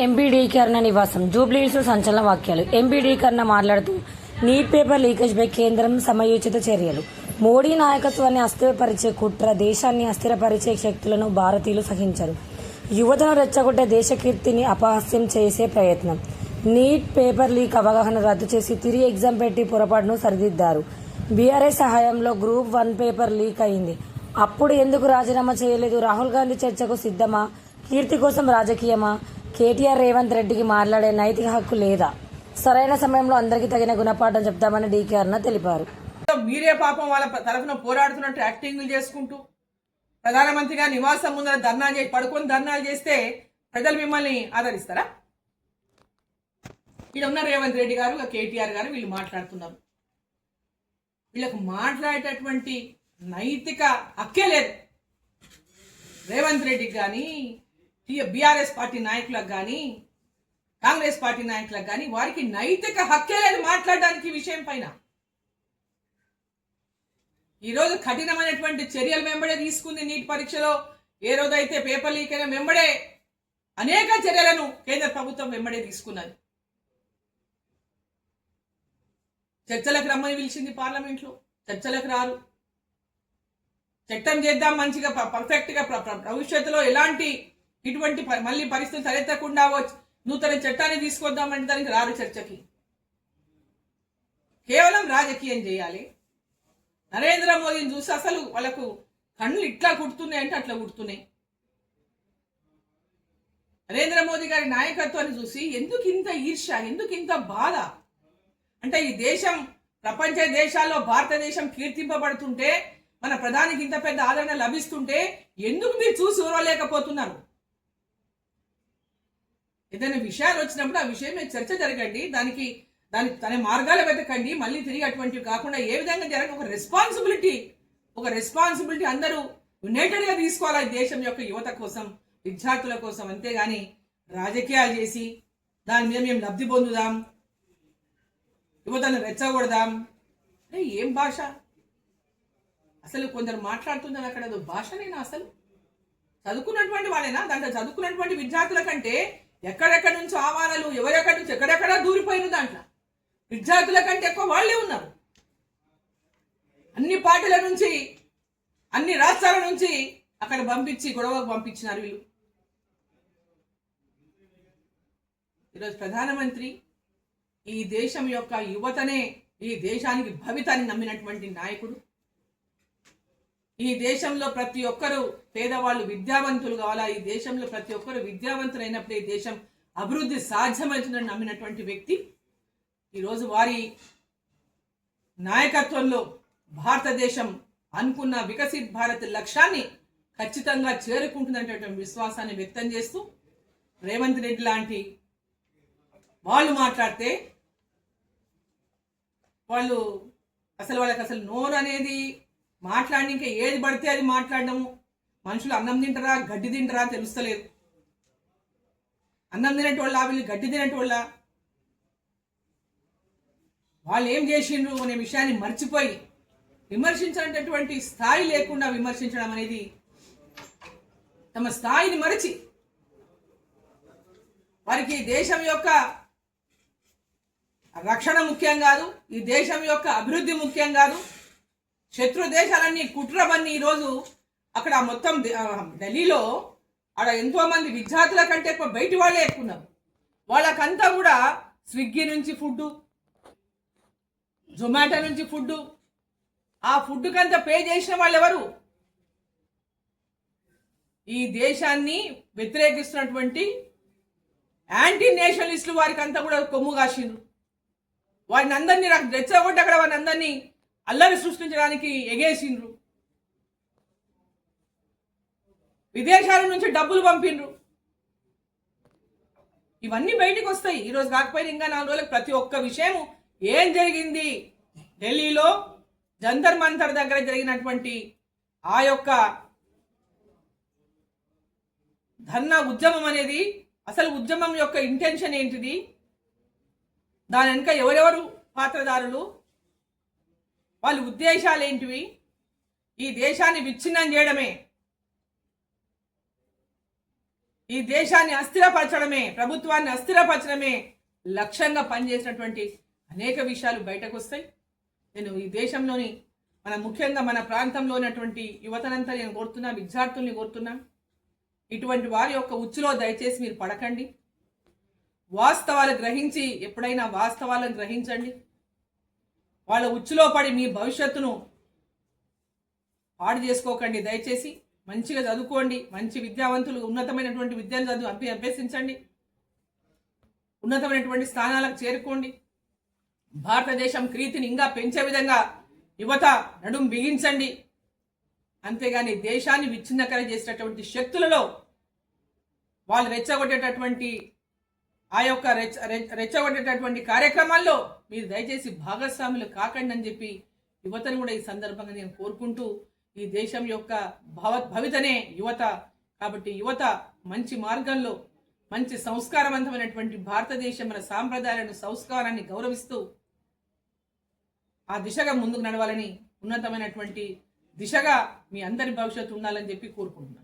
ఎంపీడీకరణ నివాసం జూబ్లీహిల్స్ సంచలన వాక్యాలు. ఎంపీడీకరణ మాట్లాడుతూ నీట్ పేపర్ లీకేజ్పై కేంద్రం సమయోచిత చర్యలు. మోడీ నాయకత్వాన్ని అస్థిరపరిచే కుట్ర, దేశాన్ని అస్థిరపరిచే శక్తులను భారతీయులు సహించరు. యువతను రెచ్చగొట్టే దేశకీర్తిని అపహాస్యం చేసే ప్రయత్నం. నీట్ పేపర్ లీక్ అవగాహన రద్దు చేసి తిరిగి ఎగ్జామ్ పెట్టి పొరపాటును సరిదిద్దారు. బీఆర్ఎస్ సహాయంలో గ్రూప్ 1 పేపర్ లీక్ అయింది. అప్పుడు ఎందుకు రాజీనామా చేయలేదు? రాహుల్ గాంధీ చర్చకు సిద్ధమా? కీర్తి కోసం రాజకీయమా? కేటీఆర్ రేవంత్ రెడ్డికి మాట్లాడే నైతిక హక్కు లేదా? సరైన సమయంలో అందరికీ తగిన గుణపాఠం చెప్తామని డీకే అరుణ తెలిపారు. మీరే పాపం వాళ్ళ తరఫున పోరాడుతున్నట్టు యాక్టింగ్లు చేసుకుంటూ ప్రధానమంత్రిగా నివాసం ముందర పడుకొని ధర్నాలు చేస్తే ప్రజలు మిమ్మల్ని ఆదరిస్తారా? ఇక్కడ ఉన్న రేవంత్ రెడ్డి గారు, కేటీఆర్ గారు వీళ్ళు మాట్లాడుతున్నారు. వీళ్ళకు మాట్లాడేటటువంటి నైతిక హక్కే లేదు. రేవంత్ రెడ్డికి కానీ, బీఆర్ఎస్ పార్టీ నాయకులకు కానీ, కాంగ్రెస్ పార్టీ నాయకులకు కానీ వారికి నైతిక హక్కే లేదు మాట్లాడడానికి ఈ విషయం పైన. ఈరోజు కఠినమైనటువంటి చర్యలు వెంబడే తీసుకుంది నీట్ పరీక్షలో. ఏ రోజైతే పేపర్ లీక్ అయిన వెంబడే అనేక చర్యలను కేంద్ర ప్రభుత్వం వెంబడే తీసుకున్నది. చర్చలకు రమ్మని పిలిచింది పార్లమెంట్లో, చర్చలకు రారు. చట్టం చేద్దాం మంచిగా పర్ఫెక్ట్గా భవిష్యత్తులో ఎలాంటి ఇటువంటి మళ్ళీ పరిస్థితులు తలెత్తకుండా నూతన చట్టాన్ని తీసుకొద్దామంటే దానికి రారు చర్చకి. కేవలం రాజకీయం చేయాలి. నరేంద్ర మోదీని చూసి అసలు వాళ్ళకు కళ్ళు ఇట్లా కుడుతున్నాయి అంటే అట్లా కుడుతున్నాయి. నరేంద్ర మోదీ గారి నాయకత్వాన్ని చూసి ఎందుకు ఇంత ఈర్ష్య, ఎందుకు ఇంత బాధ? అంటే ఈ దేశం ప్రపంచ దేశాల్లో భారతదేశం కీర్తింపబడుతుంటే, మన ప్రధానికి ఇంత పెద్ద ఆదరణ లభిస్తుంటే ఎందుకు మీరు చూసి ఓర్వలేకపోతున్నారు? ఏదైనా విషయాలు వచ్చినప్పుడు ఆ విషయం మీద చర్చ జరగండి, దానికి తన మార్గాలు వెతకండి. మళ్ళీ తిరిగి అటువంటివి కాకుండా ఏ విధంగా జరగదు. ఒక రెస్పాన్సిబిలిటీ అందరూ యునైటెడ్గా తీసుకోవాలి దేశం యొక్క యువత కోసం, విద్యార్థుల కోసం. అంతేగాని రాజకీయాలు చేసి దాని మీద మేము లబ్ధి పొందుదాం, యువతను రెచ్చగొడదాం. ఏం భాష అసలు? కొందరు మాట్లాడుతున్నారు అక్కడ, అది భాషనేనా అసలు? చదువుకున్నటువంటి వాళ్ళేనా? దాంట్లో చదువుకున్నటువంటి విద్యార్థుల కంటే ఎక్కడెక్కడి నుంచి ఆవారాలు, ఎవరెక్కడి నుంచి ఎక్కడెక్కడ దూరిపోయిన దాంట్లో విద్యార్థుల కంటే ఎక్కువ వాళ్ళే ఉన్నారు. అన్ని పార్టీల నుంచి, అన్ని రాష్ట్రాల నుంచి అక్కడ పంపించి గొడవకు పంపించినారు వీళ్ళు. ఈరోజు ప్రధానమంత్రి ఈ దేశం యొక్క యువతనే, ఈ దేశానికి భవితాన్ని నమ్మినటువంటి నాయకుడు. ఈ దేశంలో ప్రతి ఒక్కరూ పేదవాళ్ళు విద్యావంతులు కావాలా, ఈ దేశంలో ప్రతి ఒక్కరు విద్యావంతులైనప్పుడు ఈ దేశం అభివృద్ధి సాధ్యమవుతుందని నమ్మినటువంటి వ్యక్తి. ఈరోజు వారి నాయకత్వంలో భారతదేశం అనుకున్న వికసిత్ భారత్ లక్ష్యాన్ని ఖచ్చితంగా చేరుకుంటుందనేటువంటి విశ్వాసాన్ని వ్యక్తం చేస్తూ రేవంత్ రెడ్డి లాంటి వాళ్ళు మాట్లాడితే వాళ్ళకి అసలు నోరు అనేది మాట్లాడి ఇంకా ఏది పడితే అది మాట్లాడడము. మనుషులు అన్నం తింటారా గడ్డి తింటారా తెలుస్తలేదు. అన్నం తినేటోళ్ళ, వీళ్ళు గడ్డి తినేటోళ్ళ, వాళ్ళు ఏం చేసిండ్రు అనే విషయాన్ని మర్చిపోయి విమర్శించినటువంటి స్థాయి లేకుండా విమర్శించడం అనేది, తమ స్థాయిని మరిచి వారికి దేశం యొక్క రక్షణ ముఖ్యం కాదు, ఈ దేశం యొక్క అభివృద్ధి ముఖ్యం కాదు. శత్రు దేశాలన్నీ కుట్రవన్నీ ఈరోజు అక్కడ మొత్తం ఢిల్లీలో అక్కడ ఎంతో మంది విద్యార్థుల కంటే ఎక్కువ బయటి వాళ్ళే ఎక్కున్నారు. వాళ్ళకంతా కూడా స్విగ్గీ నుంచి ఫుడ్డు, జొమాటో నుంచి ఫుడ్డు, ఆ ఫుడ్డుకంతా పే చేసిన వాళ్ళు ఎవరు? ఈ దేశాన్ని వ్యతిరేకిస్తున్నటువంటి యాంటీ నేషనలిస్టులు వారికి అంతా కూడా కొమ్ము కాసిండ్రు. వారిని అందరినీ రెచ్చగొట్టి అక్కడ వారిని అందరినీ అల్లరి సృష్టించడానికి ఎగేసిండ్రు. విదేశాల నుంచి డబ్బులు పంపిండ్రు. ఇవన్నీ బయటికి వస్తాయి. ఈరోజు కాకపోయినా ఇంకా 4 రోజులకు ప్రతి ఒక్క విషయం ఏం జరిగింది, ఢిల్లీలో జంతర్ మంతర్ దగ్గర జరిగినటువంటి ఆ యొక్క ధర్నా ఉద్యమం అనేది, అసలు ఉద్యమం యొక్క ఇంటెన్షన్ ఏంటిది, దాని వెనుక ఎవరెవరు పాత్రదారులు, వాళ్ళ ఉద్దేశాలు ఏంటివి, ఈ దేశాన్ని విచ్ఛిన్నం చేయడమే, ఈ దేశాన్ని అస్థిరపరచడమే, ప్రభుత్వాన్ని అస్థిరపరచడమే లక్ష్యంగా పనిచేసినటువంటి అనేక విషయాలు బయటకు వస్తాయి. నేను ఈ దేశంలోని ముఖ్యంగా మన ప్రాంతంలో ఉన్నటువంటి యువతనంతా నేను కోరుతున్నా, విద్యార్థుల్ని కోరుతున్నా, ఇటువంటి వారి యొక్క ఉచ్చులో దయచేసి మీరు పడకండి. వాస్తవాలు గ్రహించి, ఎప్పుడైనా వాస్తవాలను గ్రహించండి. వాళ్ళ ఉచ్చులో పడి మీ భవిష్యత్తును పాడు చేసుకోకండి. దయచేసి మంచిగా చదువుకోండి, మంచి విద్యావంతులు, ఉన్నతమైనటువంటి విద్యను అభ్యసించండి, ఉన్నతమైనటువంటి స్థానాలకు చేరుకోండి. భారతదేశం కీర్తిని ఇంకా పెంచే విధంగా యువత నడుం బిగించండి. అంతేగాని దేశాన్ని విచ్ఛిన్నకరం చేసేటటువంటి శక్తులలో వాళ్ళు రెచ్చగొట్టేటటువంటి ఆ యొక్క రెచ్చగొట్టేటటువంటి కార్యక్రమాల్లో మీరు దయచేసి భాగస్వాములు కాకండి అని చెప్పి యువతను కూడా ఈ సందర్భంగా నేను కోరుకుంటూ, ఈ దేశం యొక్క భవితనే యువత. కాబట్టి యువత మంచి మార్గంలో, మంచి సంస్కారవంతమైనటువంటి భారతదేశం మన సాంప్రదాయాలను, సంస్కారాన్ని గౌరవిస్తూ ఆ దిశగా ముందుకు నడవాలని, ఉన్నతమైనటువంటి దిశగా మీ అందరి భవిష్యత్తు ఉండాలని చెప్పి కోరుకుంటున్నాను.